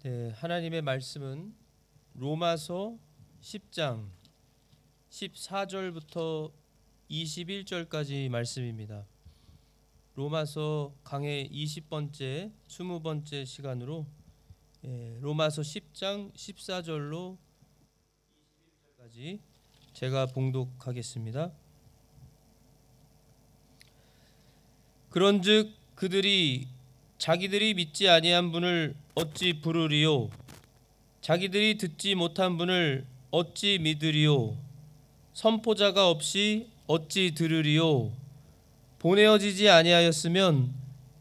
네, 하나님의 말씀은 로마서 10장 14절부터 21절까지 말씀입니다. 로마서 강해 20번째, 20번째 시간으로 로마서 10장 14절로 21절까지 제가 봉독하겠습니다. 그런즉 그들이 자기들이 믿지 아니한 분을 어찌 부르리요? 자기들이 듣지 못한 분을 어찌 믿으리요? 선포자가 없이 어찌 들으리요? 보내어지지 아니하였으면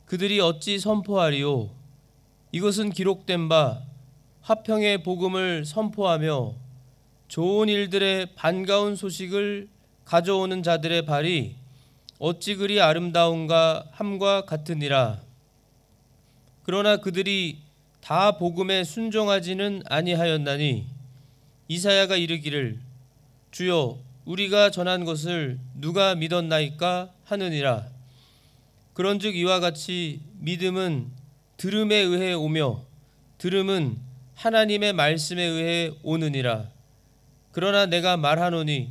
그들이 어찌 선포하리요? 이것은 기록된 바 화평의 복음을 선포하며 좋은 일들의 반가운 소식을 가져오는 자들의 발이 어찌 그리 아름다운가 함과 같으니라. 그러나 그들이 다 복음에 순종하지는 아니하였나니 이사야가 이르기를 주여 우리가 전한 것을 누가 믿었나이까 하느니라. 그런즉 이와 같이 믿음은 들음에 의해 오며 들음은 하나님의 말씀에 의해 오느니라. 그러나 내가 말하노니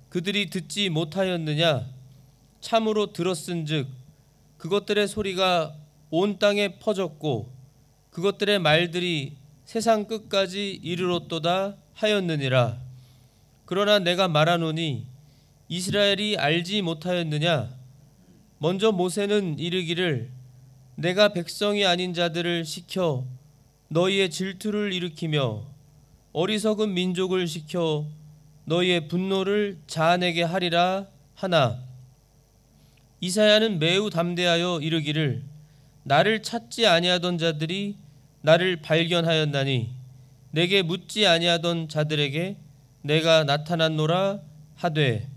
그들이 듣지 못하였느냐? 참으로 들었은즉 그것들의 소리가 온 땅에 퍼졌고 그것들의 말들이 세상 끝까지 이르렀도다 하였느니라. 그러나 내가 말하노니 이스라엘이 알지 못하였느냐? 먼저 모세는 이르기를 내가 백성이 아닌 자들을 시켜 너희의 질투를 일으키며 어리석은 민족을 시켜 너희의 분노를 자아내게 하리라 하나. 이사야는 매우 담대하여 이르기를 나를 찾지 아니하던 자들이 나를 발견하였나니 내게 묻지 아니하던 자들에게 내가 나타났노라 하되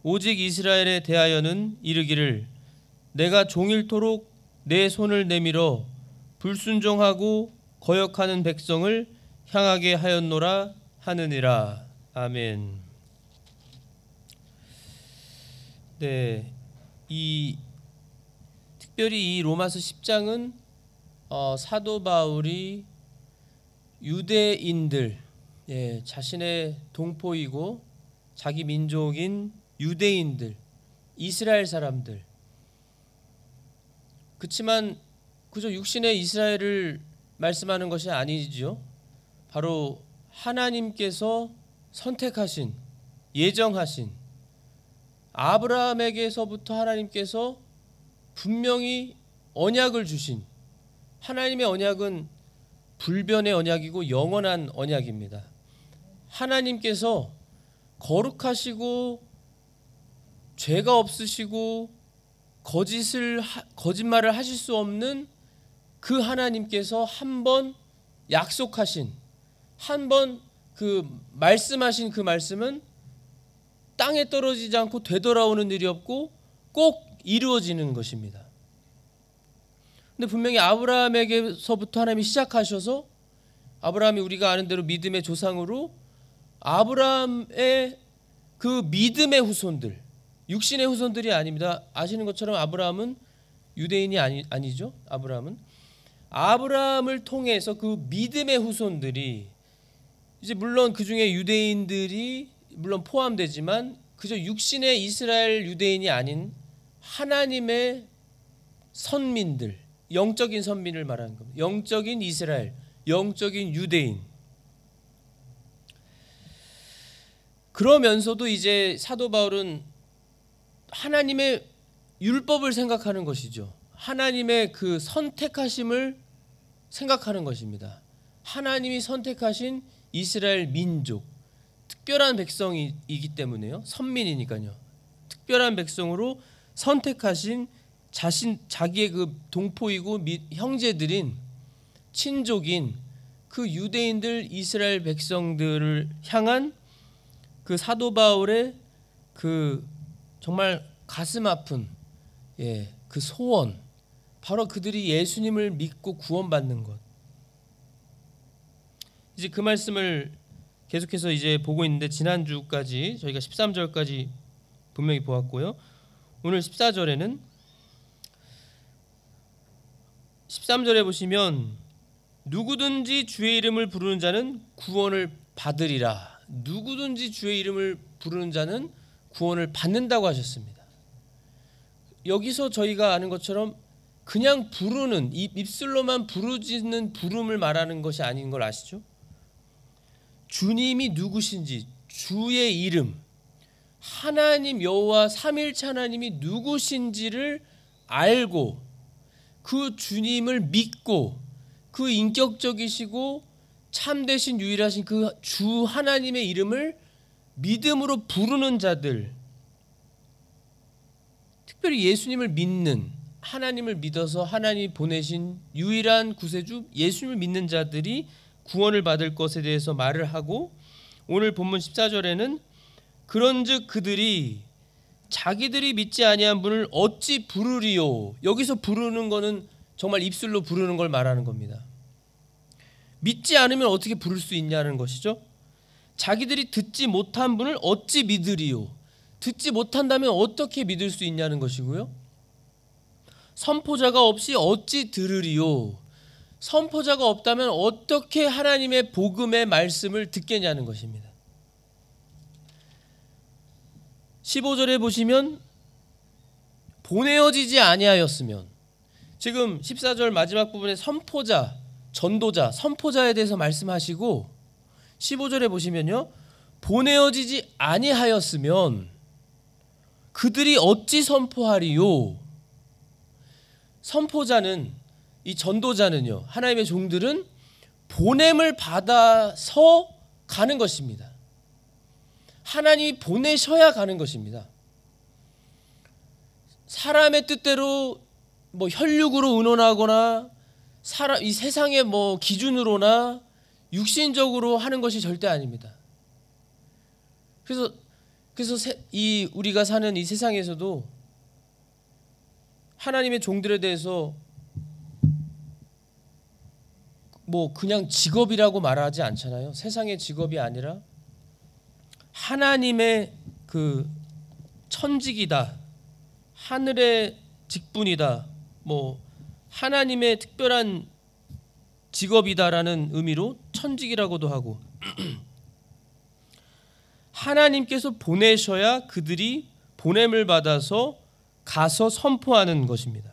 오직 이스라엘에 대하여는 이르기를 내가 종일토록 내 손을 내밀어 불순종하고 거역하는 백성을 향하게 하였노라 하느니라. 아멘. 네, 특별히 이 로마서 10장은 사도 바울이 유대인들, 자신의 동포이고 자기 민족인 유대인들, 이스라엘 사람들, 그렇지만 그저 육신의 이스라엘을 말씀하는 것이 아니죠. 바로 하나님께서 선택하신, 예정하신 아브라함에게서부터 하나님께서 분명히 언약을 주신, 하나님의 언약은 불변의 언약이고 영원한 언약입니다. 하나님께서 거룩하시고 죄가 없으시고 거짓말을 하실 수 없는 그 하나님께서 한 번 약속하신, 한 번 그 말씀하신 그 말씀은 땅에 떨어지지 않고 되돌아오는 일이 없고 꼭 이루어지는 것입니다. 근데 분명히 아브라함에게서부터 하나님이 시작하셔서 아브라함이 우리가 아는 대로 믿음의 조상으로 아브라함의 그 믿음의 후손들, 육신의 후손들이 아닙니다. 아시는 것처럼 아브라함은 유대인이 아니죠. 아브라함을 통해서 그 믿음의 후손들이 이제 물론 그 중에 유대인들이 물론 포함되지만 그저 육신의 이스라엘 유대인이 아닌 하나님의 선민들, 영적인 선민을 말하는 겁니다. 영적인 이스라엘, 영적인 유대인. 그러면서도 이제 사도 바울은 하나님의 율법을 생각하는 것이죠. 하나님의 그 선택하심을 생각하는 것입니다. 하나님이 선택하신 이스라엘 민족, 특별한 백성이기 때문에요. 선민이니까요. 특별한 백성으로 선택하신 자기의 그 동포이고 형제들인 친족인 그 유대인들 이스라엘 백성들을 향한 그 사도 바울의 그 정말 가슴 아픈 그 소원, 바로 그들이 예수님을 믿고 구원받는 것. 이제 그 말씀을 계속해서 이제 보고 있는데 지난주까지 저희가 13절까지 분명히 보았고요. 오늘 14절에는 13절에 보시면 누구든지 주의 이름을 부르는 자는 구원을 받으리라. 누구든지 주의 이름을 부르는 자는 구원을 받는다고 하셨습니다. 여기서 저희가 아는 것처럼 그냥 부르는, 입술로만 부르짖는 부름을 말하는 것이 아닌 걸 아시죠? 주님이 누구신지, 주의 이름, 하나님 여호와 삼일체 하나님이 누구신지를 알고 그 주님을 믿고 그 인격적이시고 참되신 유일하신 그 주 하나님의 이름을 믿음으로 부르는 자들, 특별히 예수님을 믿는, 하나님을 믿어서 하나님이 보내신 유일한 구세주 예수님을 믿는 자들이 구원을 받을 것에 대해서 말을 하고, 오늘 본문 14절에는 그런즉 그들이 자기들이 믿지 아니한 분을 어찌 부르리요. 여기서 부르는 거는 정말 입술로 부르는 걸 말하는 겁니다. 믿지 않으면 어떻게 부를 수 있냐는 것이죠. 자기들이 듣지 못한 분을 어찌 믿으리요. 듣지 못한다면 어떻게 믿을 수 있냐는 것이고요. 선포자가 없이 어찌 들으리요. 선포자가 없다면 어떻게 하나님의 복음의 말씀을 듣겠냐는 것입니다. 15절에 보시면 보내어지지 아니하였으면, 지금 14절 마지막 부분에 선포자, 전도자, 선포자에 대해서 말씀하시고 15절에 보시면요, 보내어지지 아니하였으면 그들이 어찌 선포하리요. 선포자는, 이 전도자는요, 하나님의 종들은 보냄을 받아서 가는 것입니다. 하나님이 보내셔야 가는 것입니다. 사람의 뜻대로 혈육으로 의논하거나 이 세상의 기준으로나 육신적으로 하는 것이 절대 아닙니다. 그래서 우리가 사는 이 세상에서도 하나님의 종들에 대해서 그냥 직업이라고 말하지 않잖아요. 세상의 직업이 아니라 하나님의 그 천직이다, 하늘의 직분이다, 하나님의 특별한 직업이다라는 의미로 천직이라고도 하고, 하나님께서 보내셔야 그들이 보냄을 받아서 가서 선포하는 것입니다.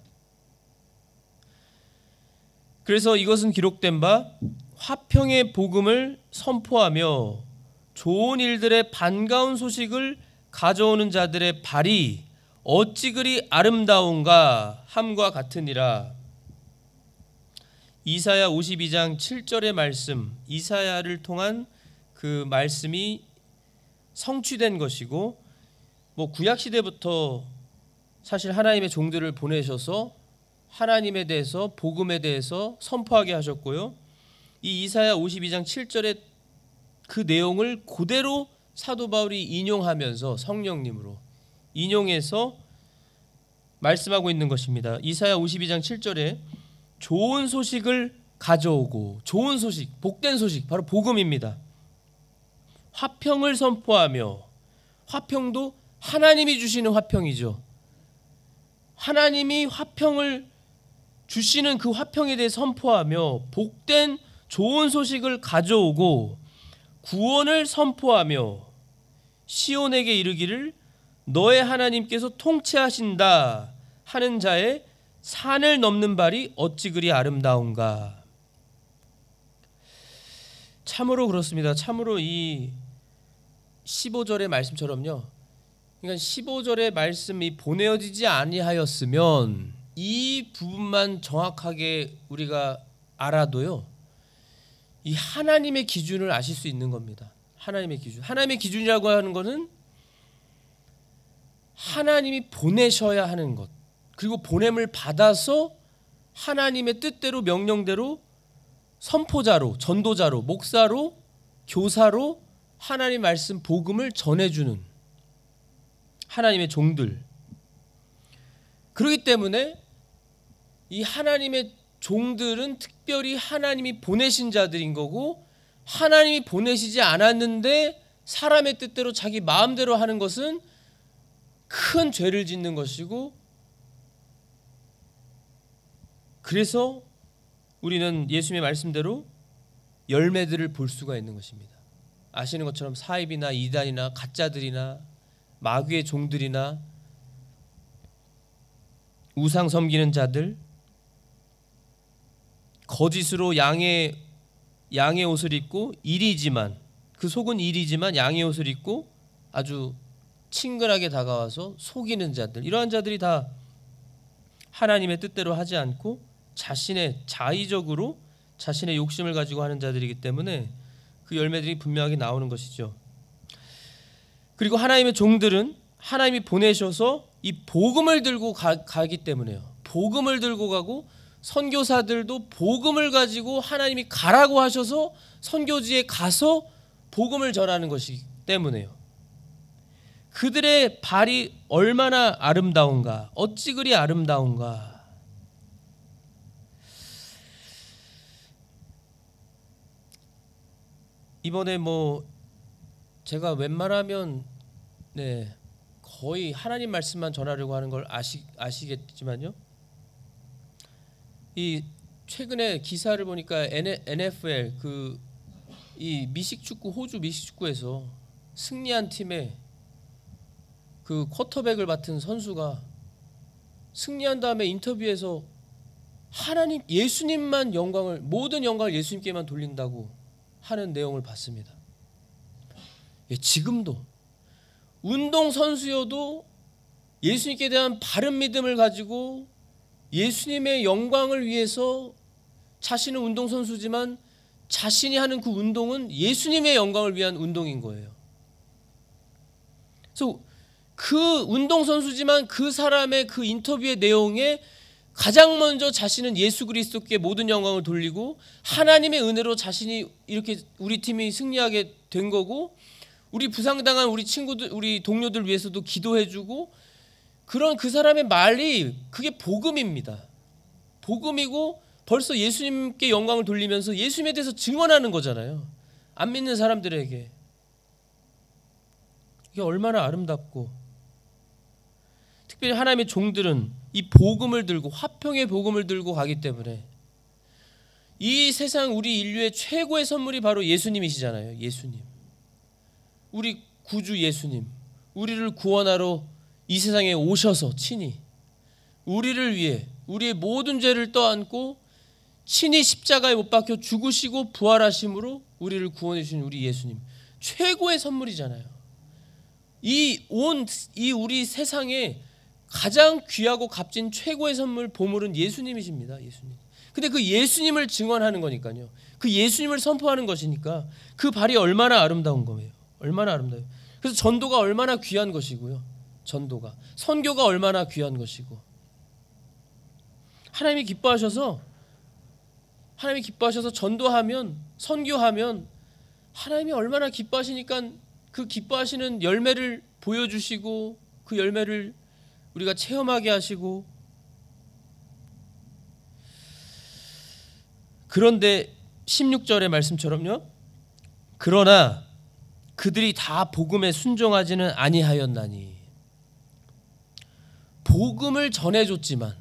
그래서 이것은 기록된 바 화평의 복음을 선포하며 좋은 일들의 반가운 소식을 가져오는 자들의 발이 어찌 그리 아름다운가 함과 같으니라. 이사야 52장 7절의 말씀, 이사야를 통한 그 말씀이 성취된 것이고, 구약 시대부터 사실 하나님의 종들을 보내셔서 하나님에 대해서, 복음에 대해서 선포하게 하셨고요. 이 이사야 52장 7절의 그 내용을 그대로 사도 바울이 인용하면서 성령님으로 인용해서 말씀하고 있는 것입니다. 이사야 52장 7절에 좋은 소식을 가져오고, 좋은 소식, 복된 소식, 바로 복음입니다. 화평을 선포하며, 화평도 하나님이 주시는 화평이죠. 하나님이 화평을 주시는 그 화평에 대해 선포하며 복된 좋은 소식을 가져오고 구원을 선포하며 시온에게 이르기를 너의 하나님께서 통치하신다 하는 자의 산을 넘는 발이 어찌 그리 아름다운가. 참으로 그렇습니다. 참으로 이 15절의 말씀처럼요, 그러니까 15절의 말씀이 보내어지지 아니하였으면 이 부분만 정확하게 우리가 알아도요, 이 하나님의 기준을 아실 수 있는 겁니다. 하나님의 기준. 하나님의 기준이라고 하는 것은 하나님이 보내셔야 하는 것, 그리고 보냄을 받아서 하나님의 뜻대로, 명령대로 선포자로, 전도자로, 목사로, 교사로 하나님 말씀 복음을 전해주는 하나님의 종들. 그렇기 때문에 이 하나님의 종들은 특별히 하나님이 보내신 자들인 거고, 하나님이 보내시지 않았는데 사람의 뜻대로 자기 마음대로 하는 것은 큰 죄를 짓는 것이고, 그래서 우리는 예수님의 말씀대로 열매들을 볼 수가 있는 것입니다. 아시는 것처럼 사입이나 이단이나 가짜들이나 마귀의 종들이나 우상 섬기는 자들, 거짓으로 양의 옷을 입고 일이지만, 그 속은 일이지만 양의 옷을 입고 아주 친근하게 다가와서 속이는 자들, 이러한 자들이 다 하나님의 뜻대로 하지 않고 자신의 자의적으로 자신의 욕심을 가지고 하는 자들이기 때문에 그 열매들이 분명하게 나오는 것이죠. 그리고 하나님의 종들은 하나님이 보내셔서 이 복음을 들고 가기 때문에요. 복음을 들고 가고, 선교사들도 복음을 가지고 하나님이 가라고 하셔서 선교지에 가서 복음을 전하는 것이기 때문에요. 그들의 발이 얼마나 아름다운가, 어찌 그리 아름다운가. 이번에 제가 웬만하면 거의 하나님 말씀만 전하려고 하는 걸 아시겠지만요. 이 최근에 기사를 보니까 NFL 이 미식축구, 호주 미식축구에서 승리한 팀의 그 쿼터백을 맡은 선수가 승리한 다음에 인터뷰에서 하나님, 예수님만 영광을, 모든 영광을 예수님께만 돌린다고 하는 내용을 봤습니다. 지금도 운동 선수여도 예수님께 대한 바른 믿음을 가지고 예수님의 영광을 위해서, 자신은 운동 선수지만 자신이 하는 그 운동은 예수님의 영광을 위한 운동인 거예요. 그래서 그 운동 선수지만 그 사람의 그 인터뷰의 내용에 가장 먼저 자신은 예수 그리스도께 모든 영광을 돌리고 하나님의 은혜로 자신이 이렇게 우리 팀이 승리하게 된 거고, 우리 부상당한 우리 친구들, 우리 동료들 위해서도 기도해주고, 그런 그 사람의 말이 그게 복음입니다. 복음이고 벌써 예수님께 영광을 돌리면서 예수님에 대해서 증언하는 거잖아요. 안 믿는 사람들에게. 이게 얼마나 아름답고, 특별히 하나님의 종들은 이 복음을 들고, 화평의 복음을 들고 가기 때문에 이 세상 우리 인류의 최고의 선물이 바로 예수님이시잖아요. 예수님, 우리 구주 예수님, 우리를 구원하러 이 세상에 오셔서 친히 우리를 위해 우리의 모든 죄를 떠안고 친히 십자가에 못 박혀 죽으시고 부활하심으로 우리를 구원해 주신 우리 예수님, 최고의 선물이잖아요. 이 우리 세상에 가장 귀하고 값진 최고의 선물, 보물은 예수님이십니다. 예수님. 근데 그 예수님을 증언하는 거니까요. 그 예수님을 선포하는 것이니까 그 발이 얼마나 아름다운 거예요. 얼마나 아름다워요. 그래서 전도가 얼마나 귀한 것이고요. 전도가, 선교가 얼마나 귀한 것이고, 하나님이 기뻐하셔서 전도하면, 선교하면 하나님이 얼마나 기뻐하시니까 그 기뻐하시는 열매를 보여주시고 그 열매를 우리가 체험하게 하시고. 그런데 16절의 말씀처럼요, 그러나 그들이 다 복음에 순종하지는 아니하였나니. 복음을 전해줬지만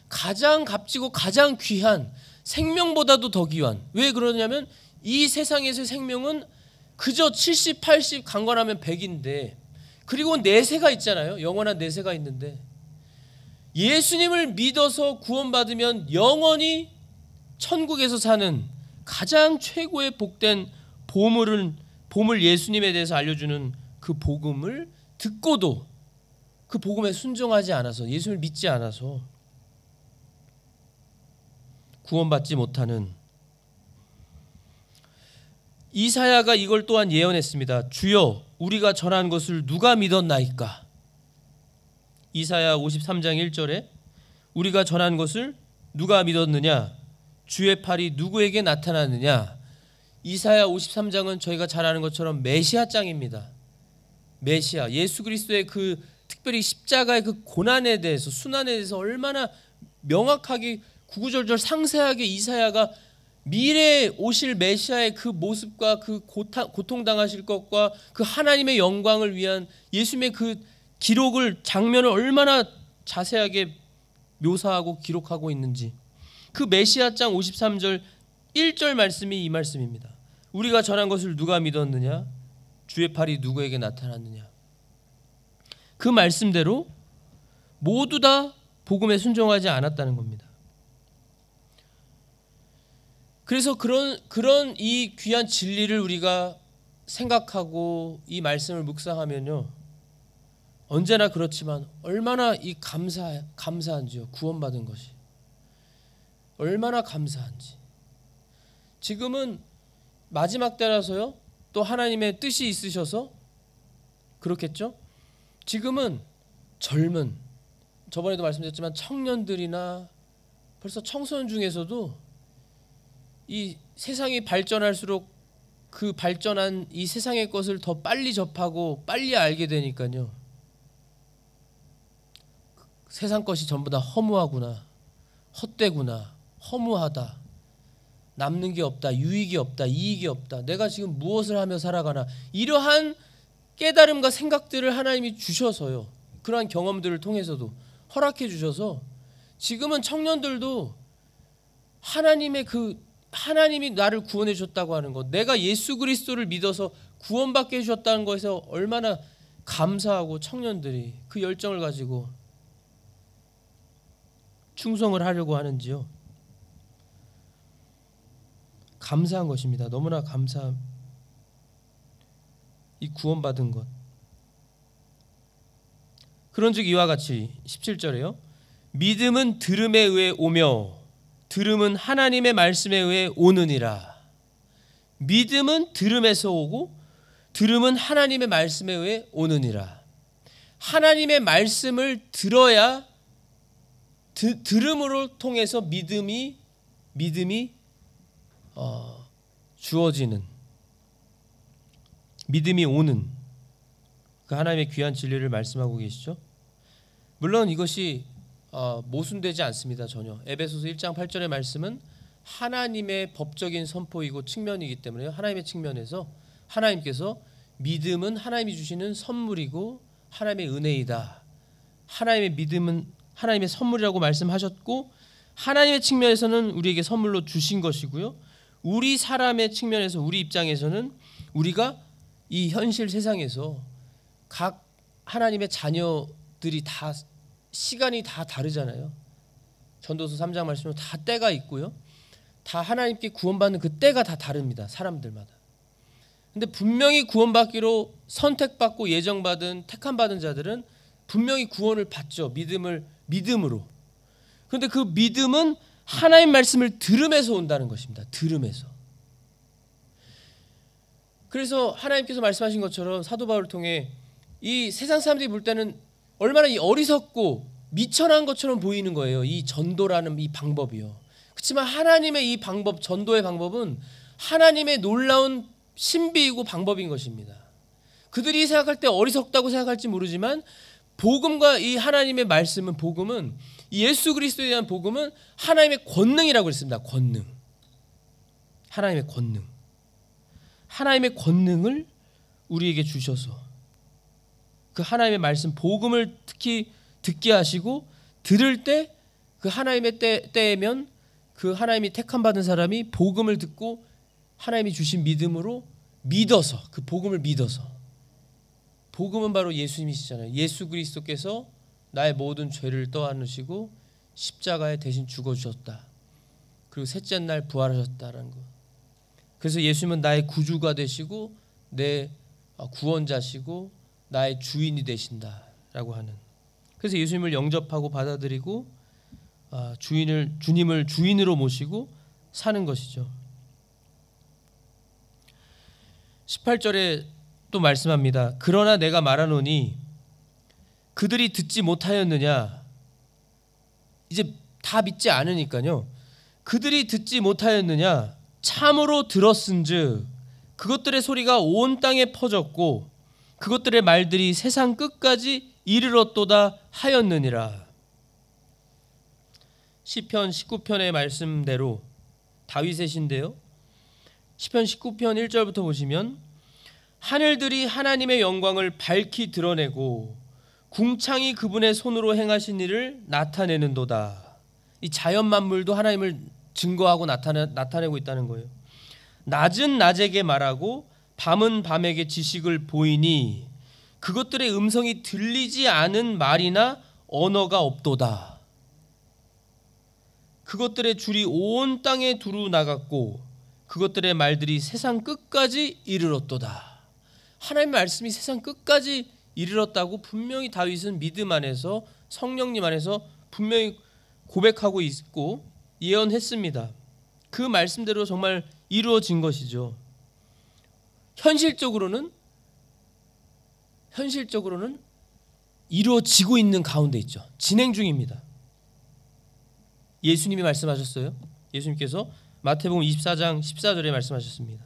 가장 값지고 가장 귀한, 생명보다도 더 귀한, 왜 그러냐면 이 세상에서의 생명은 그저 70, 80, 강건하면 100인데, 그리고 내세가 있잖아요. 영원한 내세가 있는데, 예수님을 믿어서 구원받으면 영원히 천국에서 사는 가장 최고의 복된 보물 예수님에 대해서 알려주는 그 복음을 듣고도 그 복음에 순종하지 않아서, 예수님을 믿지 않아서 구원받지 못하는, 이사야가 이걸 또한 예언했습니다. 주여, 우리가 전한 것을 누가 믿었나이까. 이사야 53장 1절에 우리가 전한 것을 누가 믿었느냐, 주의 팔이 누구에게 나타났느냐. 이사야 53장은 저희가 잘 아는 것처럼 메시아장입니다. 메시아, 예수 그리스도의 그 특별히 십자가의 그 고난에 대해서, 순환에 대해서 얼마나 명확하게 구구절절 상세하게 이사야가 미래에 오실 메시아의 그 모습과 그 고통당하실 것과 그 하나님의 영광을 위한 예수님의 그 기록을, 장면을 얼마나 자세하게 묘사하고 기록하고 있는지. 그 메시아장 53절 1절 말씀이 이 말씀입니다. 우리가 전한 것을 누가 믿었느냐? 주의 팔이 누구에게 나타났느냐? 그 말씀대로 모두 다 복음에 순종하지 않았다는 겁니다. 그래서 그런 이 귀한 진리를 우리가 생각하고 이 말씀을 묵상하면요, 언제나 그렇지만 얼마나 이 감사한지요. 구원받은 것이 얼마나 감사한지. 지금은 마지막 때라서요, 또 하나님의 뜻이 있으셔서 그렇겠죠. 지금은 젊은, 저번에도 말씀드렸지만 청년들이나 벌써 청소년 중에서도 이 세상이 발전할수록 그 발전한 이 세상의 것을 더 빨리 접하고 빨리 알게 되니까요, 세상 것이 전부 다 허무하구나, 헛되구나, 허무하다, 남는 게 없다, 유익이 없다, 이익이 없다, 내가 지금 무엇을 하며 살아가나, 이러한 깨달음과 생각들을 하나님이 주셔서요, 그러한 경험들을 통해서도 허락해 주셔서 지금은 청년들도 하나님이 나를 구원해 주셨다고 하는 것, 내가 예수 그리스도를 믿어서 구원받게 해주셨다는 것에서 얼마나 감사하고 청년들이 그 열정을 가지고 충성을 하려고 하는지요. 감사한 것입니다. 너무나 감사함. 이 구원받은 것. 그런즉 이와 같이 17절에요. 믿음은 들음에 의해 오며 들음은 하나님의 말씀에 의해 오느니라. 믿음은 들음에서 오고 들음은 하나님의 말씀에 의해 오느니라. 하나님의 말씀을 들어야 들음으로 통해서 믿음이 주어지는, 믿음이 오는 그 하나님의 귀한 진리를 말씀하고 계시죠. 물론 이것이 모순되지 않습니다. 전혀. 에베소서 1장 8절의 말씀은 하나님의 법적인 선포이고 측면이기 때문에 하나님의 측면에서 하나님께서 믿음은 하나님이 주시는 선물이고 하나님의 은혜이다, 하나님의 믿음은 하나님의 선물이라고 말씀하셨고, 하나님의 측면에서는 우리에게 선물로 주신 것이고요, 우리 사람의 측면에서, 우리 입장에서는 우리가 이 현실 세상에서 각 하나님의 자녀들이 다 시간이 다 다르잖아요. 전도서 3장 말씀으로 다 때가 있고요, 다 하나님께 구원받는 그 때가 다 다릅니다. 사람들마다. 근데 분명히 구원받기로 선택받고 예정받은 택함받은 자들은 분명히 구원을 받죠. 믿음으로. 그런데 그 믿음은 하나님 말씀을 들음에서 온다는 것입니다. 들음에서. 그래서 하나님께서 말씀하신 것처럼 사도 바울을 통해 이 세상 사람들이 볼 때는 얼마나 이 어리석고 미천한 것처럼 보이는 거예요. 이 전도라는 이 방법이요. 그렇지만 하나님의 이 방법, 전도의 방법은 하나님의 놀라운 신비이고 방법인 것입니다. 그들이 생각할 때 어리석다고 생각할지 모르지만 복음과 이 하나님의 말씀은, 복음은, 예수 그리스도에 대한 복음은 하나님의 권능이라고 했습니다. 권능. 하나님의 권능. 하나님의 권능을 우리에게 주셔서 그 하나님의 말씀, 복음을 특히 듣게 하시고, 들을 때 그 하나님의 때면 그 하나님이 택함 받은 사람이 복음을 듣고 하나님이 주신 믿음으로 믿어서, 그 복음을 믿어서, 복음은 바로 예수님이시잖아요. 예수 그리스도께서 나의 모든 죄를 떠안으시고 십자가에 대신 죽어주셨다. 그리고 셋째 날 부활하셨다라는 것. 그래서 예수님은 나의 구주가 되시고 내 구원자시고 나의 주인이 되신다라고 하는. 그래서 예수님을 영접하고 받아들이고 주님을 주인으로 모시고 사는 것이죠. 18절에 또 말씀합니다. 그러나 내가 말하노니 그들이 듣지 못하였느냐. 이제 다 믿지 않으니까요. 그들이 듣지 못하였느냐. 참으로 들었은즉 그것들의 소리가 온 땅에 퍼졌고 그것들의 말들이 세상 끝까지 이르렀도다 하였느니라. 시편 19편의 말씀대로 다윗의 시인데요. 시편 19편 1절부터 보시면 하늘들이 하나님의 영광을 밝히 드러내고 궁창이 그분의 손으로 행하신 일을 나타내는도다. 이 자연 만물도 하나님을 증거하고 나타내고 있다는 거예요. 낮은 낮에게 말하고 밤은 밤에게 지식을 보이니 그것들의 음성이 들리지 않은 말이나 언어가 없도다. 그것들의 줄이 온 땅에 두루 나갔고 그것들의 말들이 세상 끝까지 이르렀도다. 하나님의 말씀이 세상 끝까지 이르렀다고 분명히 다윗은 믿음 안에서 성령님 안에서 분명히 고백하고 있고 예언했습니다. 그 말씀대로 정말 이루어진 것이죠. 현실적으로는 이루어지고 있는 가운데 있죠. 진행 중입니다. 예수님이 말씀하셨어요. 예수님께서 마태복음 24장 14절에 말씀하셨습니다.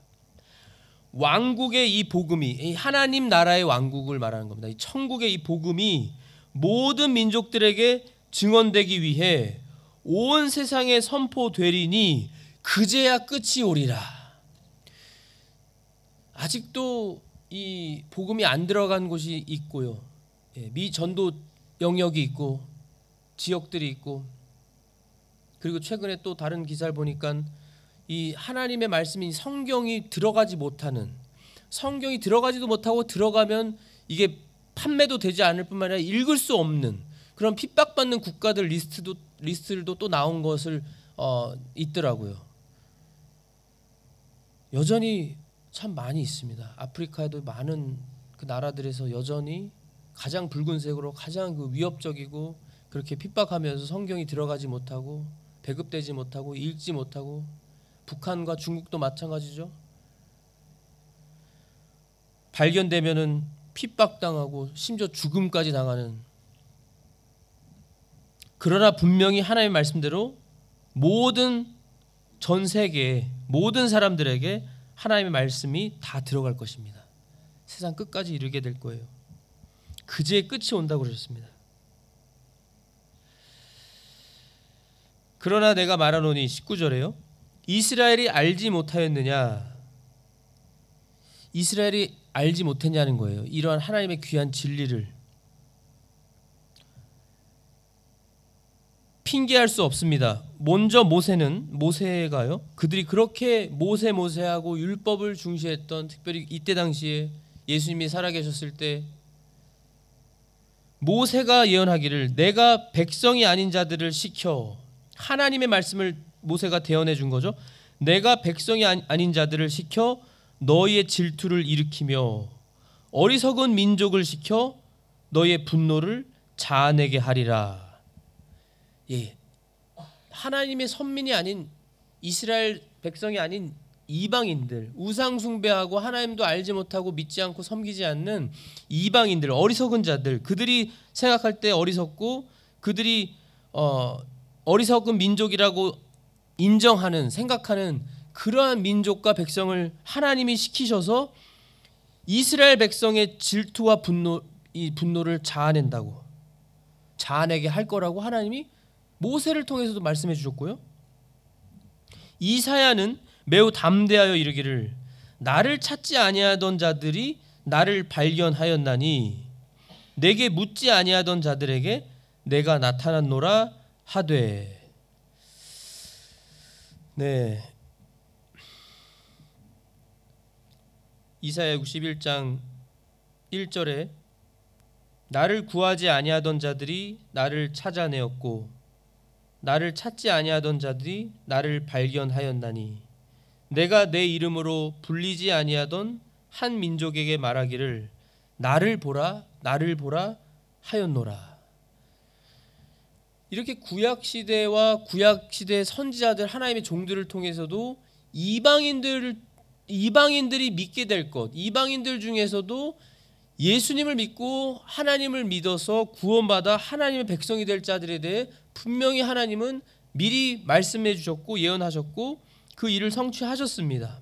왕국의 이 복음이 하나님 나라의 왕국을 말하는 겁니다. 이 천국의 이 복음이 모든 민족들에게 증언되기 위해 온 세상에 선포되리니 그제야 끝이 오리라. 아직도 이 복음이 안 들어간 곳이 있고요. 미전도 영역이 있고 지역들이 있고, 그리고 최근에 또 다른 기사를 보니까 이 하나님의 말씀인 성경이 들어가지 못하는, 성경이 들어가지도 못하고 들어가면 이게 판매도 되지 않을 뿐만 아니라 읽을 수 없는 그런 핍박받는 국가들 리스트들도 또 나온 것을 있더라고요. 여전히 참 많이 있습니다. 아프리카에도 많은 그 나라들에서 여전히 가장 붉은색으로 가장 그 위협적이고 그렇게 핍박하면서 성경이 들어가지 못하고 배급되지 못하고 읽지 못하고, 북한과 중국도 마찬가지죠. 발견되면은 핍박당하고 심지어 죽음까지 당하는. 그러나 분명히 하나님의 말씀대로 모든 전 세계 모든 사람들에게 하나님의 말씀이 다 들어갈 것입니다. 세상 끝까지 이르게 될 거예요. 그제의 끝이 온다고 그러셨습니다. 그러나 내가 말하노니 19절에요. 이스라엘이 알지 못하였느냐? 이스라엘이 알지 못했냐는 거예요. 이러한 하나님의 귀한 진리를. 핑계할 수 없습니다. 먼저 모세가요. 그들이 그렇게 모세하고 율법을 중시했던, 특별히 이때 당시에 예수님이 살아계셨을 때 모세가 예언하기를 내가 백성이 아닌 자들을 시켜, 하나님의 말씀을 모세가 대언해 준 거죠. 내가 백성이 아닌 자들을 시켜 너희의 질투를 일으키며 어리석은 민족을 시켜 너희의 분노를 자아내게 하리라. 예, 하나님의 선민이 아닌 이스라엘 백성이 아닌 이방인들, 우상 숭배하고 하나님도 알지 못하고 믿지 않고 섬기지 않는 이방인들, 어리석은 자들, 그들이 생각할 때 어리석고 그들이 어리석은 민족이라고 인정하는, 생각하는 그러한 민족과 백성을 하나님이 시키셔서 이스라엘 백성의 질투와 이 분노를 자아내게 할 거라고 하나님이 모세를 통해서도 말씀해 주셨고요. 이사야는 매우 담대하여 이르기를 나를 찾지 아니하던 자들이 나를 발견하였나니 내게 묻지 아니하던 자들에게 내가 나타났노라 하되. 네, 이사야 61장 1절에 나를 구하지 아니하던 자들이 나를 찾아내었고 나를 찾지 아니하던 자들이 나를 발견하였나니 내가 내 이름으로 불리지 아니하던 한 민족에게 말하기를 나를 보라 하였노라. 이렇게 구약시대와 구약시대 선지자들, 하나님의 종들을 통해서도 이방인들이 믿게 될 것, 이방인들 중에서도 예수님을 믿고 하나님을 믿어서 구원받아 하나님의 백성이 될 자들에 대해 분명히 하나님은 미리 말씀해 주셨고 예언하셨고 그 일을 성취하셨습니다.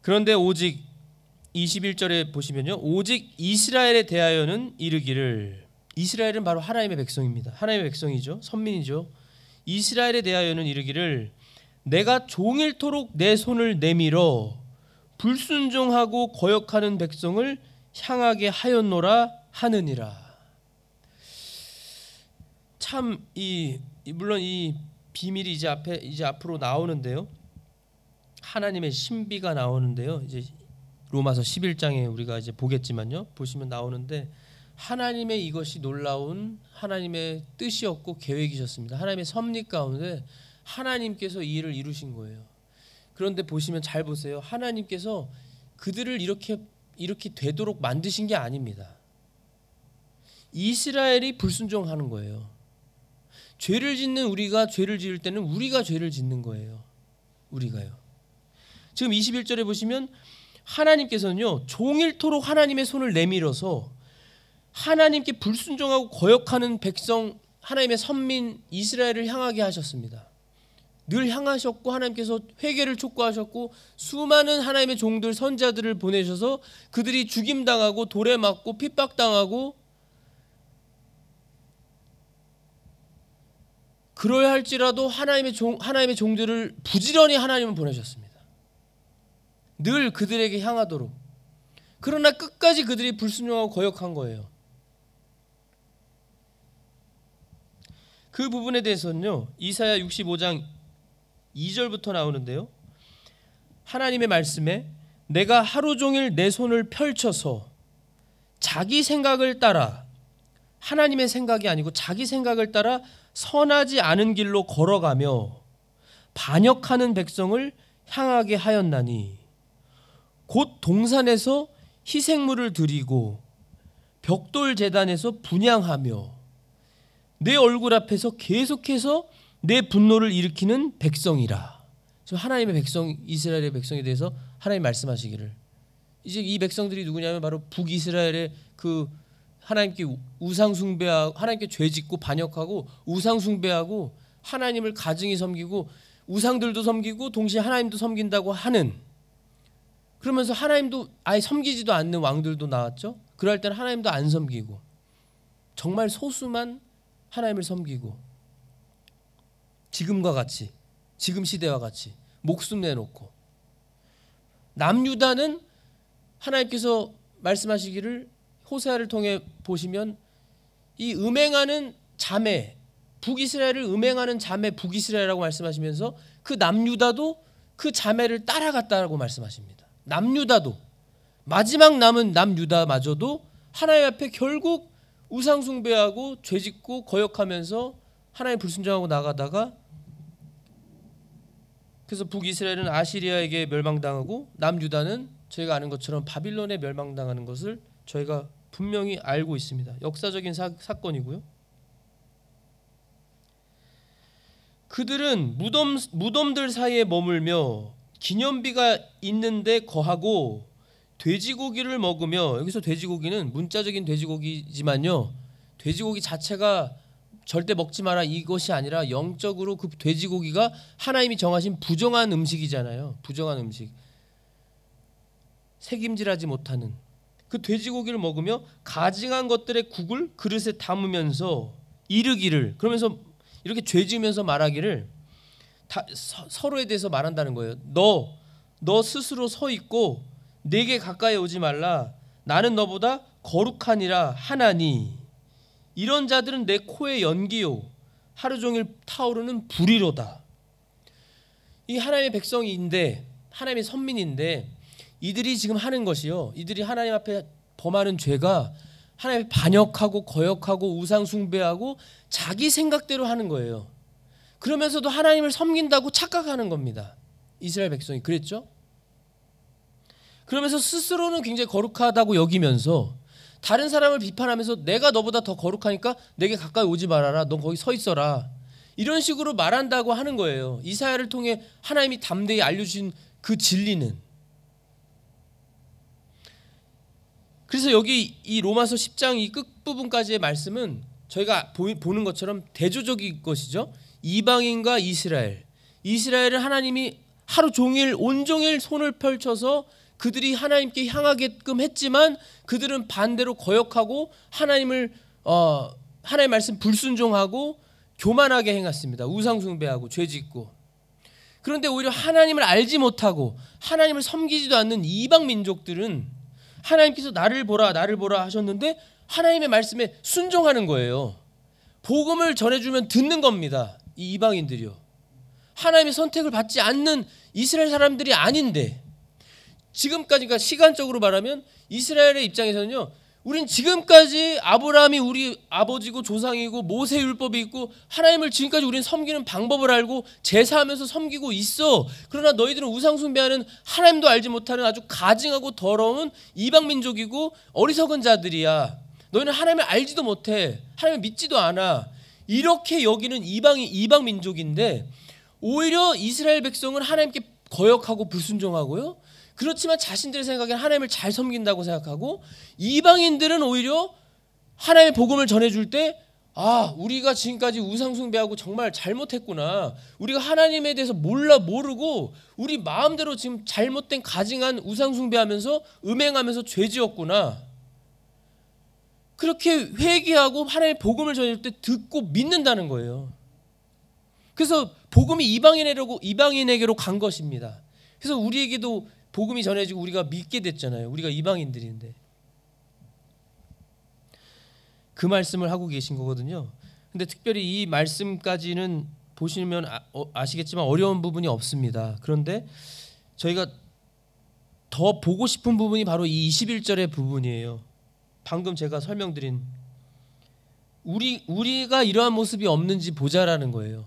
그런데 오직 21절에 보시면요, 오직 이스라엘에 대하여는 이르기를, 이스라엘은 바로 하나님의 백성입니다. 하나님의 백성이죠. 선민이죠. 이스라엘에 대하여는 이르기를 내가 종일토록 내 손을 내밀어 불순종하고 거역하는 백성을 향하게 하였노라 하느니라. 참 물론 이 비밀이 이제 앞으로 나오는데요. 하나님의 신비가 나오는데요. 이제 로마서 11장에 우리가 이제 보겠지만요. 보시면 나오는데 하나님의 이것이 놀라운 하나님의 뜻이었고 계획이셨습니다. 하나님의 섭리 가운데 하나님께서 이 일을 이루신 거예요. 그런데 보시면 잘 보세요. 하나님께서 그들을 이렇게 되도록 만드신 게 아닙니다. 이스라엘이 불순종하는 거예요. 죄를 짓는 우리가 죄를 지을 때는 우리가 죄를 짓는 거예요. 우리가요. 지금 21절에 보시면 하나님께서는요, 종일토록 하나님의 손을 내밀어서 하나님께 불순종하고 거역하는 백성, 하나님의 선민 이스라엘을 향하게 하셨습니다. 늘 향하셨고 하나님께서 회개를 촉구하셨고 수많은 하나님의 종들 선자들을 보내셔서 그들이 죽임당하고 돌에 맞고 핍박당하고 그러야 할지라도 하나님의 종들을 부지런히 하나님은 보내셨습니다. 늘 그들에게 향하도록. 그러나 끝까지 그들이 불순종하고 거역한 거예요. 그 부분에 대해서는요, 이사야 65장 2절부터 나오는데요. 하나님의 말씀에 내가 하루 종일 내 손을 펼쳐서 자기 생각을 따라, 하나님의 생각이 아니고 자기 생각을 따라 선하지 않은 길로 걸어가며 반역하는 백성을 향하게 하였나니 곧 동산에서 희생물을 드리고 벽돌 제단에서 분향하며 내 얼굴 앞에서 계속해서 내 분노를 일으키는 백성이라. 지금 하나님의 백성, 이스라엘의 백성에 대해서 하나님 말씀하시기를, 이제 이 백성들이 누구냐면 바로 북이스라엘의 그 하나님께 우상 숭배하고 하나님께 죄짓고 반역하고 우상 숭배하고 하나님을 가증히 섬기고 우상들도 섬기고 동시에 하나님도 섬긴다고 하는, 그러면서 하나님도 아예 섬기지도 않는 왕들도 나왔죠. 그럴 때는 하나님도 안 섬기고 정말 소수만 하나님을 섬기고 지금과 같이, 지금 시대와 같이 목숨 내놓고, 남유다는 하나님께서 말씀하시기를 호세아를 통해 보시면 이 음행하는 자매, 북이스라엘을 음행하는 자매 북이스라엘이라고 말씀하시면서 그 남유다도 그 자매를 따라갔다라고 말씀하십니다. 남유다도, 마지막 남은 남유다마저도 하나님 앞에 결국 우상 숭배하고 죄짓고 거역하면서 하나님 불순종하고 나가다가, 그래서 북이스라엘은 아시리아에게 멸망당하고 남유다는 저희가 아는 것처럼 바빌론에 멸망당하는 것을 저희가 분명히 알고 있습니다. 역사적인 사건이고요. 그들은 무덤들 사이에 머물며 기념비가 있는데 거하고 돼지고기를 먹으며, 여기서 돼지고기는 문자적인 돼지고기지만요, 돼지고기 자체가 절대 먹지 마라 이것이 아니라 영적으로 그 돼지고기가 하나님이 정하신 부정한 음식이잖아요. 부정한 음식, 색임질하지 못하는 그 돼지고기를 먹으며 가증한 것들의 국을 그릇에 담으면서 이르기를, 그러면서 이렇게 죄 지으면서 말하기를, 서로에 대해서 말한다는 거예요. 너 스스로 서 있고 내게 가까이 오지 말라. 나는 너보다 거룩하니라 하나니 이런 자들은 내 코의 연기요 하루 종일 타오르는 불이로다. 이 하나님의 백성인데, 하나님의 선민인데, 이들이 지금 하는 것이요, 이들이 하나님 앞에 범하는 죄가 하나님을 반역하고 거역하고 우상 숭배하고 자기 생각대로 하는 거예요. 그러면서도 하나님을 섬긴다고 착각하는 겁니다. 이스라엘 백성이 그랬죠. 그러면서 스스로는 굉장히 거룩하다고 여기면서 다른 사람을 비판하면서 내가 너보다 더 거룩하니까 내게 가까이 오지 말아라, 넌 거기 서 있어라, 이런 식으로 말한다고 하는 거예요. 이사야를 통해 하나님이 담대히 알려주신 그 진리는. 그래서 여기 이 로마서 10장 이 끝부분까지의 말씀은 저희가 보는 것처럼 대조적인 것이죠. 이방인과 이스라엘은 하나님이 하루 종일 온종일 손을 펼쳐서 그들이 하나님께 향하게끔 했지만 그들은 반대로 거역하고 하나님 말씀 불순종하고 교만하게 행했습니다. 우상 숭배하고 죄짓고. 그런데 오히려 하나님을 알지 못하고 하나님을 섬기지도 않는 이방 민족들은 하나님께서 나를 보라 하셨는데 하나님의 말씀에 순종하는 거예요. 복음을 전해주면 듣는 겁니다. 이 이방인들이요. 하나님의 선택을 받지 않는 이스라엘 사람들이 아닌데, 지금까지, 그러니까 시간적으로 말하면 이스라엘의 입장에서는요, 우린 지금까지 아브라함이 우리 아버지고 조상이고 모세 율법이 있고 하나님을 지금까지 우리는 섬기는 방법을 알고 제사하면서 섬기고 있어. 그러나 너희들은 우상 숭배하는 하나님도 알지 못하는 아주 가증하고 더러운 이방 민족이고 어리석은 자들이야. 너희는 하나님을 알지도 못해. 하나님을 믿지도 않아. 이렇게 여기는 이방 민족인데, 오히려 이스라엘 백성은 하나님께 거역하고 불순종하고요, 그렇지만 자신들의 생각에는 하나님을 잘 섬긴다고 생각하고, 이방인들은 오히려 하나님의 복음을 전해줄 때, 우리가 지금까지 우상 숭배하고 정말 잘못했구나, 우리가 하나님에 대해서 모르고 우리 마음대로 지금 잘못된 가증한 우상 숭배하면서 음행하면서 죄지었구나, 그렇게 회개하고 하나님의 복음을 전해줄 때 듣고 믿는다는 거예요. 그래서 복음이 이방인에게로 간 것입니다. 그래서 우리에게도 복음이 전해지고 우리가 믿게 됐잖아요. 우리가 이방인들인데. 그 말씀을 하고 계신 거거든요. 근데 특별히 이 말씀까지는 보시면 아시겠지만 어려운 부분이 없습니다. 그런데 저희가 더 보고 싶은 부분이 바로 이 21절의 부분이에요. 방금 제가 설명드린, 우리가 이러한 모습이 없는지 보자라는 거예요.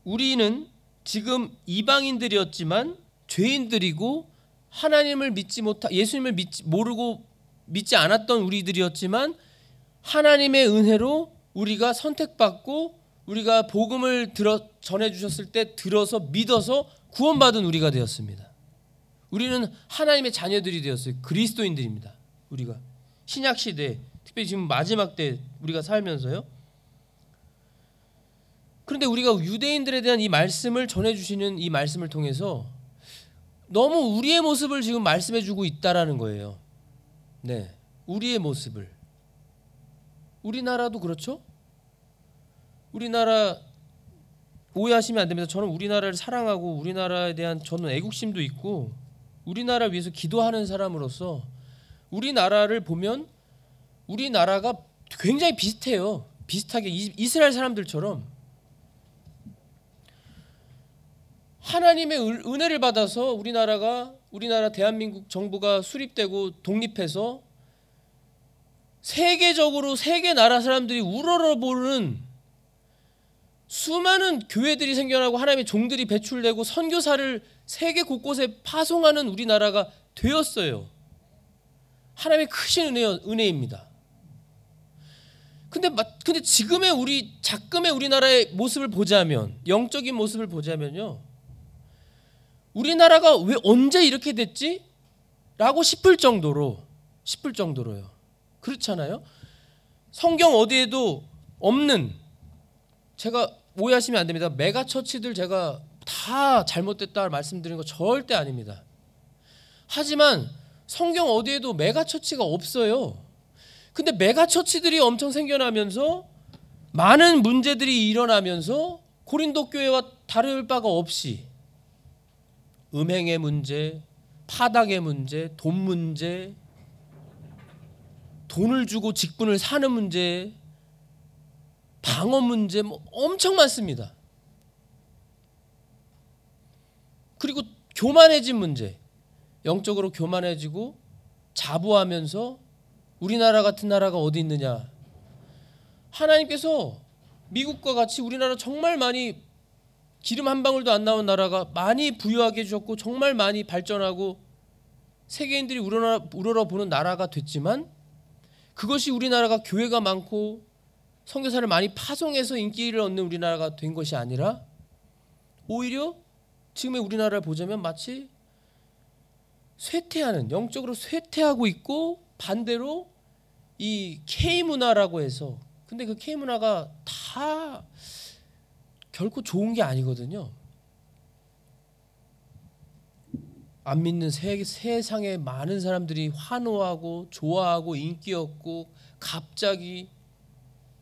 우리는 지금 이방인들이었지만 죄인들이고 하나님을 예수님을 모르고 믿지 않았던 우리들이었지만, 하나님의 은혜로 우리가 선택받고 우리가 복음을 전해주셨을 때 들어서 믿어서 구원받은 우리가 되었습니다. 우리는 하나님의 자녀들이 되었어요. 그리스도인들입니다. 우리가 신약시대, 특별히 지금 마지막 때 우리가 살면서요. 그런데 우리가 유대인들에 대한 이 말씀을 전해주시는 이 말씀을 통해서 너무 우리의 모습을 지금 말씀해주고 있다라는 거예요. 네, 우리의 모습을. 우리나라도 그렇죠? 우리나라 오해하시면 안 됩니다. 저는 우리나라를 사랑하고 우리나라에 대한 저는 애국심도 있고 우리나라를 위해서 기도하는 사람으로서 우리나라를 보면 우리나라가 굉장히 비슷해요. 비슷하게 이스라엘 사람들처럼 하나님의 은혜를 받아서 우리나라 대한민국 정부가 수립되고 독립해서 세계적으로 세계 나라 사람들이 우러러보는 수많은 교회들이 생겨나고 하나님의 종들이 배출되고 선교사를 세계 곳곳에 파송하는 우리나라가 되었어요. 하나님의 크신 은혜입니다. 근데 지금의 작금의 우리나라의 모습을 보자면, 영적인 모습을 보자면요, 우리나라가 왜 언제 이렇게 됐지? 라고 싶을 정도로요. 그렇잖아요. 성경 어디에도 없는, 제가 오해하시면 안 됩니다. 메가처치들 제가 다 잘못됐다 말씀드리는 거 절대 아닙니다. 하지만 성경 어디에도 메가처치가 없어요. 근데 메가처치들이 엄청 생겨나면서 많은 문제들이 일어나면서 고린도 교회와 다를 바가 없이 음행의 문제, 파닥의 문제, 돈 문제, 돈을 주고 직분을 사는 문제, 방어 문제 엄청 많습니다. 그리고 교만해진 문제, 영적으로 교만해지고 자부하면서 우리나라 같은 나라가 어디 있느냐. 하나님께서 미국과 같이 우리나라 정말 많이 기름 한 방울도 안 나온 나라가 많이 부유하게 해주셨고 정말 많이 발전하고 세계인들이 우러러보는 나라가 됐지만, 그것이 우리나라가 교회가 많고 선교사를 많이 파송해서 인기를 얻는 우리나라가 된 것이 아니라 오히려 지금의 우리나라를 보자면 마치 영적으로 쇠퇴하고 있고, 반대로 이 K문화라고 해서, 근데 그 K문화가 다 결코 좋은 게 아니거든요. 안 믿는 세상에 많은 사람들이 환호하고 좋아하고 인기 얻고 갑자기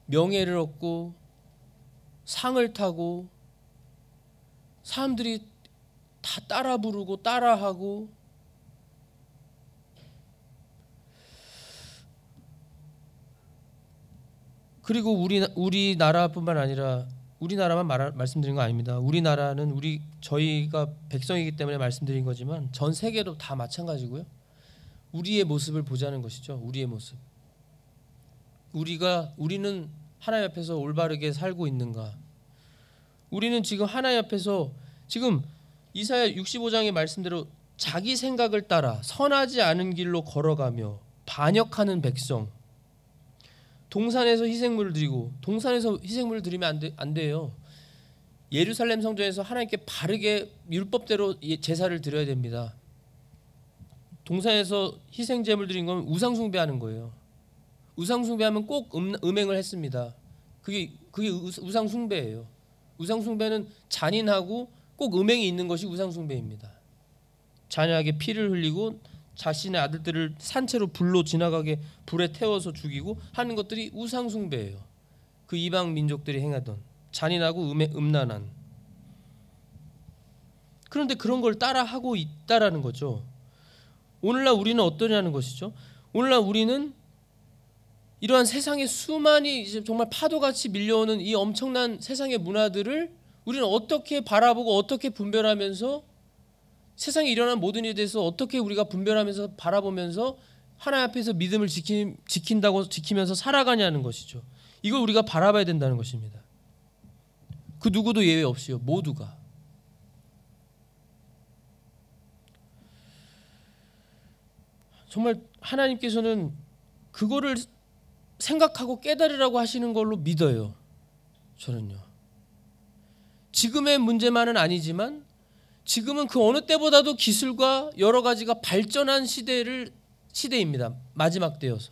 명예를 얻고 상을 타고 사람들이 다 따라 부르고 따라하고, 그리고 우리나라뿐만 아니라 우리나라만 말씀드린 거 아닙니다. 우리나라는 저희가 백성이기 때문에 말씀드린 거지만 전 세계도 다 마찬가지고요. 우리의 모습을 보자는 것이죠. 우리의 모습. 우리는 하나님 앞에서 올바르게 살고 있는가? 우리는 지금 하나님 앞에서 지금 이사야 65장의 말씀대로 자기 생각을 따라 선하지 않은 길로 걸어가며 반역하는 백성. 동산에서 희생물을 드리고, 동산에서 희생물을 드리면 안 돼요. 예루살렘 성전에서 하나님께 바르게 율법대로 제사를 드려야 됩니다. 동산에서 희생 제물 드린 건 우상 숭배하는 거예요. 우상 숭배하면 꼭 음행을 했습니다. 그게 우상 숭배예요. 우상 숭배는 잔인하고 꼭 음행이 있는 것이 우상 숭배입니다. 잔인하게 피를 흘리고 자신의 아들들을 산채로 불로 지나가게 불에 태워서 죽이고 하는 것들이 우상 숭배예요. 그 이방 민족들이 행하던 잔인하고 음란한. 그런데 그런 걸 따라하고 있다라는 거죠. 오늘날 우리는 어떠냐는 것이죠. 오늘날 우리는 이러한 세상의 수많이 이제 정말 파도같이 밀려오는 이 엄청난 세상의 문화들을 우리는 어떻게 바라보고 어떻게 분별하면서 세상에 일어난 모든 일에 대해서 어떻게 우리가 분별하면서 바라보면서 하나님 앞에서 믿음을 지키면서 살아가냐는 것이죠. 이걸 우리가 바라봐야 된다는 것입니다. 그 누구도 예외 없이요. 모두가. 정말 하나님께서는 그거를 생각하고 깨달으라고 하시는 걸로 믿어요. 저는요. 지금의 문제만은 아니지만 지금은 그 어느 때보다도 기술과 여러 가지가 발전한 시대입니다. 마지막 때여서.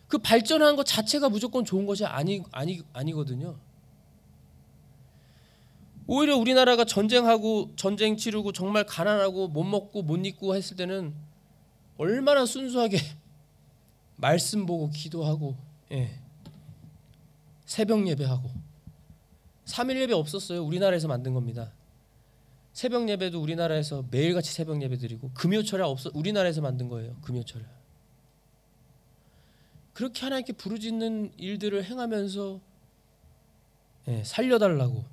그 발전한 것 자체가 무조건 좋은 것이 아니거든요. 오히려 우리나라가 전쟁 치르고 정말 가난하고 못 먹고 못 입고 했을 때는 얼마나 순수하게 말씀 보고 기도하고 새벽 예배하고 3일 예배 없었어요. 우리나라에서 만든 겁니다. 새벽 예배도 우리나라에서 매일같이 새벽 예배 드리고 금요철야 우리나라에서 만든 거예요. 금요철야. 그렇게 하나님께 부르짖는 일들을 행하면서 살려달라고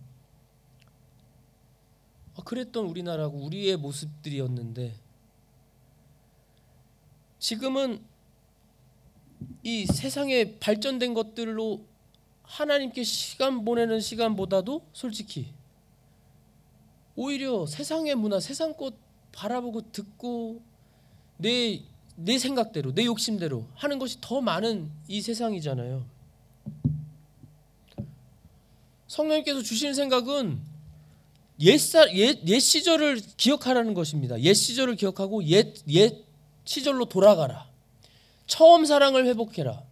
그랬던 우리나라고 우리의 모습들이었는데 지금은 이 세상에 발전된 것들로 하나님께 시간 보내는 시간보다도 솔직히 오히려 세상의 문화, 세상 것 바라보고 듣고 내 생각대로, 내 욕심대로 하는 것이 더 많은 이 세상이잖아요. 성령님께서 주시는 생각은 옛 시절을 기억하라는 것입니다. 옛 시절을 기억하고 옛 시절로 돌아가라. 처음 사랑을 회복해라.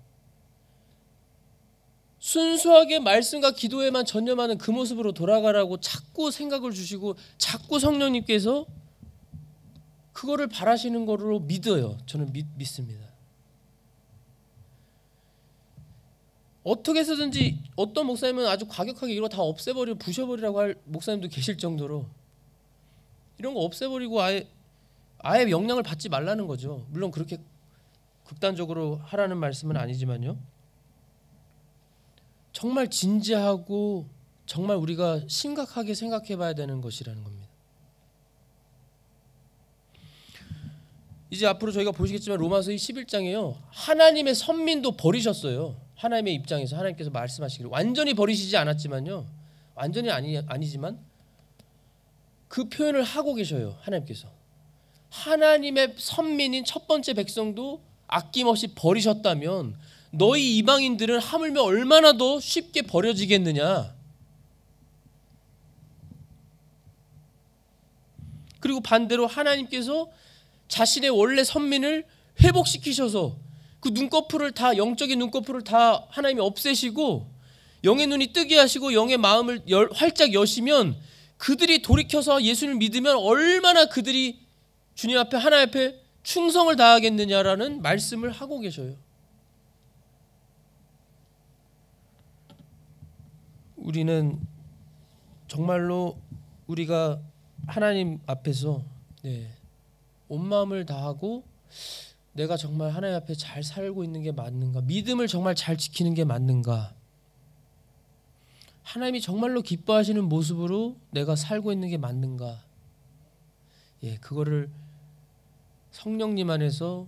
순수하게 말씀과 기도에만 전념하는 그 모습으로 돌아가라고 자꾸 생각을 주시고 자꾸 성령님께서 그거를 바라시는 거로 믿어요. 저는 믿습니다. 어떻게 해서든지 어떤 목사님은 아주 과격하게 이거 다 없애버리고 부셔버리라고 할 목사님도 계실 정도로 이런 거 없애버리고 아예 영향을 받지 말라는 거죠. 물론 그렇게 극단적으로 하라는 말씀은 아니지만요. 정말 진지하고 정말 우리가 심각하게 생각해 봐야 되는 것이라는 겁니다. 이제 앞으로 저희가 보시겠지만 로마서 11장에요. 하나님의 선민도 버리셨어요. 하나님의 입장에서 하나님께서 말씀하시기를 완전히 버리시지 않았지만요. 완전히 아니지만 그 표현을 하고 계셔요. 하나님께서. 하나님의 선민인 첫 번째 백성도 아낌없이 버리셨다면 너희 이방인들은 하물며 얼마나 더 쉽게 버려지겠느냐. 그리고 반대로 하나님께서 자신의 원래 선민을 회복시키셔서 그 눈꺼풀을 다 영적인 눈꺼풀을 다 하나님이 없애시고 영의 눈이 뜨게 하시고 영의 마음을 활짝 여시면 그들이 돌이켜서 예수를 믿으면 얼마나 그들이 주님 앞에 하나님 앞에 충성을 다하겠느냐라는 말씀을 하고 계셔요. 우리는 정말로 우리가 하나님 앞에서 온 마음을 다하고 내가 정말 하나님 앞에 잘 살고 있는 게 맞는가, 믿음을 정말 잘 지키는 게 맞는가, 하나님이 정말로 기뻐하시는 모습으로 내가 살고 있는 게 맞는가? 그거를 성령님 안에서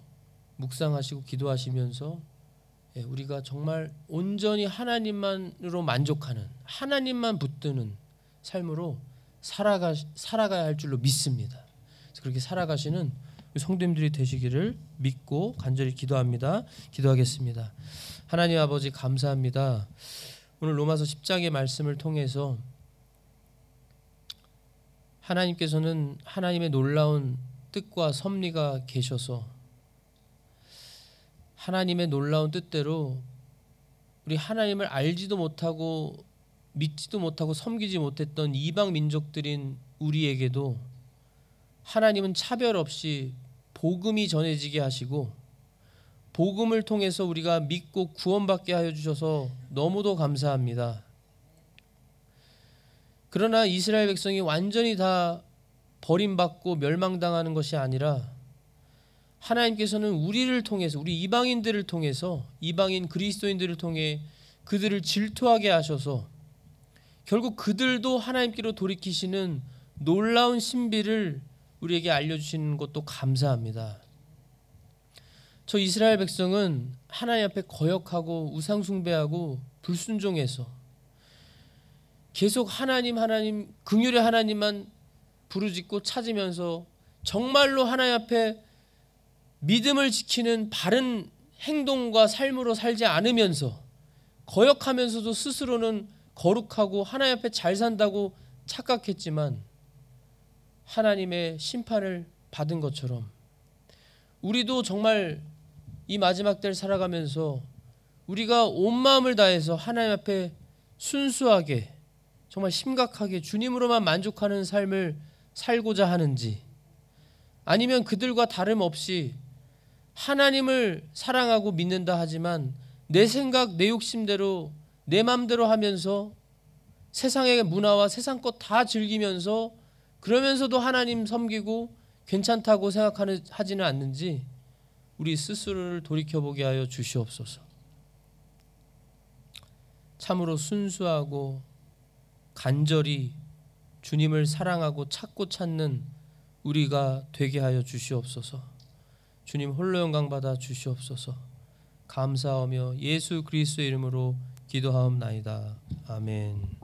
묵상하시고 기도하시면서 우리가 정말 온전히 하나님만으로 만족하는, 하나님만 붙드는 삶으로 살아가야 할 줄로 믿습니다. 그래서 그렇게 살아가시는 성도님들이 되시기를 믿고 간절히 기도합니다. 기도하겠습니다. 하나님 아버지 감사합니다. 오늘 로마서 10장의 말씀을 통해서 하나님께서는 하나님의 놀라운 뜻과 섭리가 계셔서 하나님의 놀라운 뜻대로 우리 하나님을 알지도 못하고 믿지도 못하고 섬기지 못했던 이방 민족들인 우리에게도 하나님은 차별 없이 복음이 전해지게 하시고 복음을 통해서 우리가 믿고 구원받게 하여 주셔서 너무도 감사합니다. 그러나 이스라엘 백성이 완전히 다 버림받고 멸망당하는 것이 아니라 하나님께서는 우리를 통해서, 우리 이방인들을 통해서, 이방인 그리스도인들을 통해 그들을 질투하게 하셔서 결국 그들도 하나님께로 돌이키시는 놀라운 신비를 우리에게 알려주시는 것도 감사합니다. 저 이스라엘 백성은 하나님 앞에 거역하고 우상 숭배하고 불순종해서 계속 하나님 긍휼의 하나님만 부르짖고 찾으면서 정말로 하나님 앞에 믿음을 지키는 바른 행동과 삶으로 살지 않으면서 거역하면서도 스스로는 거룩하고 하나님 앞에 잘 산다고 착각했지만 하나님의 심판을 받은 것처럼 우리도 정말 이 마지막 때를 살아가면서 우리가 온 마음을 다해서 하나님 앞에 순수하게 정말 심각하게 주님으로만 만족하는 삶을 살고자 하는지, 아니면 그들과 다름없이 하나님을 사랑하고 믿는다 하지만 내 생각 내 욕심대로 내 맘대로 하면서 세상의 문화와 세상 것 다 즐기면서 그러면서도 하나님 섬기고 괜찮다고 생각하지는 않는지 우리 스스로를 돌이켜보게 하여 주시옵소서. 참으로 순수하고 간절히 주님을 사랑하고 찾고 찾는 우리가 되게 하여 주시옵소서. 주님 홀로 영광 받아 주시옵소서. 감사하며 예수 그리스도의 이름으로 기도하옵나이다. 아멘.